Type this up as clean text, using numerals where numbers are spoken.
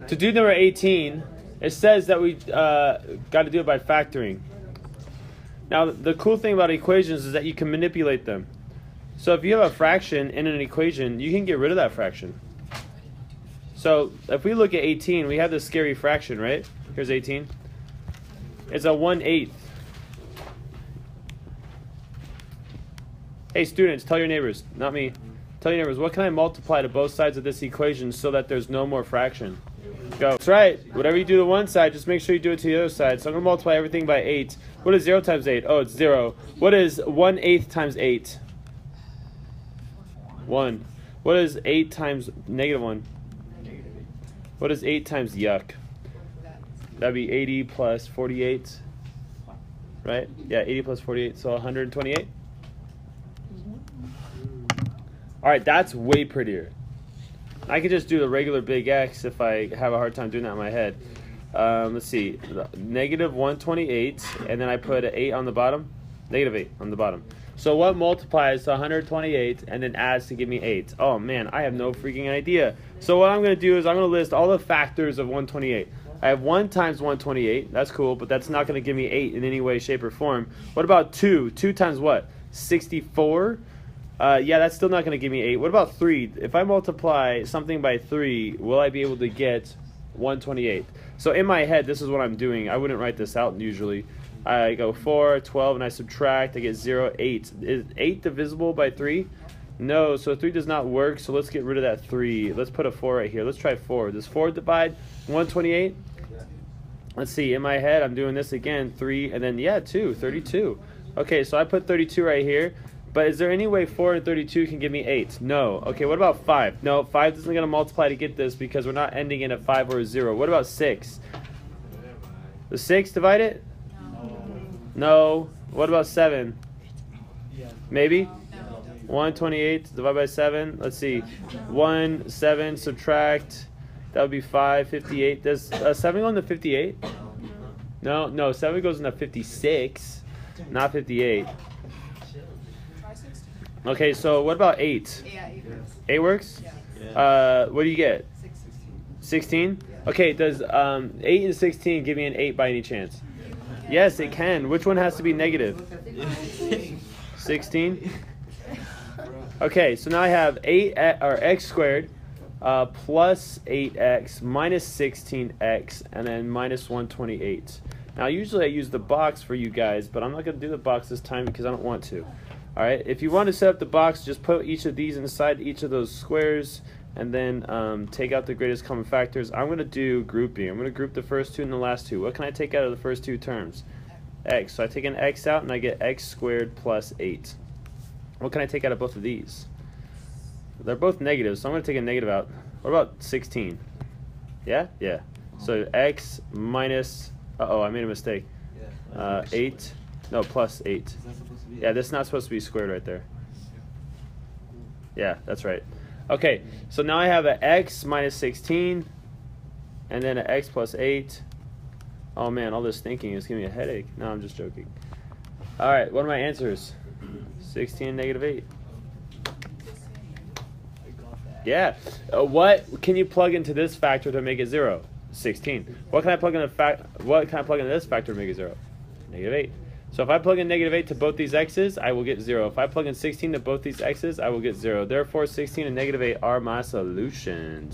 To do number 18, it says that we got to do it by factoring. Now, the cool thing about equations is that you can manipulate them. So if you have a fraction in an equation, you can get rid of that fraction. So if we look at 18, we have this scary fraction, right? Here's 18. It's a 1/8. Hey students, tell your neighbors, not me. Tell your neighbors, what can I multiply to both sides of this equation so that there's no more fraction? Go. That's right. Whatever you do to one side, just make sure you do it to the other side. So I'm going to multiply everything by 8. What is 0 times 8? Oh, it's 0. What is 1/8 times 8? 1. What is 8 times -1? What is 8 times yuck? That'd be 80 plus 48. Right? Yeah, 80 plus 48. So 128. Alright, that's way prettier. I could just do the regular big X if I have a hard time doing that in my head. Let's see. Negative 128, and then I put an 8 on the bottom. Negative 8 on the bottom. So what multiplies to 128 and then adds to give me 8? Oh man, I have no freaking idea. So what I'm going to do is I'm going to list all the factors of 128. I have 1 times 128. That's cool, but that's not going to give me 8 in any way, shape, or form. What about 2? 2 times what? 64? Yeah, that's still not going to give me 8. What about 3? If I multiply something by 3, will I be able to get 128? So in my head, this is what I'm doing. I wouldn't write this out usually. I go 4, 12, and I subtract. I get 0, 8. Is 8 divisible by 3? No, so 3 does not work, so let's get rid of that 3. Let's put a 4 right here. Let's try 4. Does 4 divide 128? Let's see. In my head, I'm doing this again. 3, and then, yeah, 2, 32. Okay, so I put 32 right here. But is there any way 4 and 32 can give me 8? No. Okay, what about 5? No, 5 isn't going to multiply to get this because we're not ending in a 5 or a 0. What about 6? Does 6 divide it? No. What about 7? Maybe? 128 divided by 7. Let's see. 1, 7, subtract. That would be 5, 58. Does 7 go into 58? No, 7 goes into 56, not 58. Okay, so what about 8? Yeah, 8 works. 8 works? Yeah. What do you get? 16? Okay, does 8 and 16 give me an 8 by any chance? Yes, it can. Which one has to be negative? 16? Okay, so now I have 8 or x squared plus 8x minus 16x and then minus 128. Now usually I use the box for you guys, but I'm not going to do the box this time because I don't want to. Alright, if you want to set up the box, just put each of these inside each of those squares and then take out the greatest common factors. I'm going to do grouping. I'm going to group the first 2 and the last 2. What can I take out of the first 2 terms? X. So I take an x out and I get x squared plus 8. What can I take out of both of these? They're both negative, so I'm going to take a negative out. What about 16? Yeah? Yeah. So x minus, I made a mistake. 8. No, plus 8. Yeah, this is not supposed to be squared right there. Yeah, that's right. Okay, so now I have an x minus 16, and then an x plus 8. Oh man, all this thinking is giving me a headache. No, I'm just joking. All right, what are my answers? 16, negative 8. Yeah. What can you plug into this factor to make it 0? 16. What can I plug in this factor to make it 0? Negative 8. So if I plug in negative 8 to both these x's, I will get 0. If I plug in 16 to both these x's, I will get 0. Therefore, 16 and negative 8 are my solutions.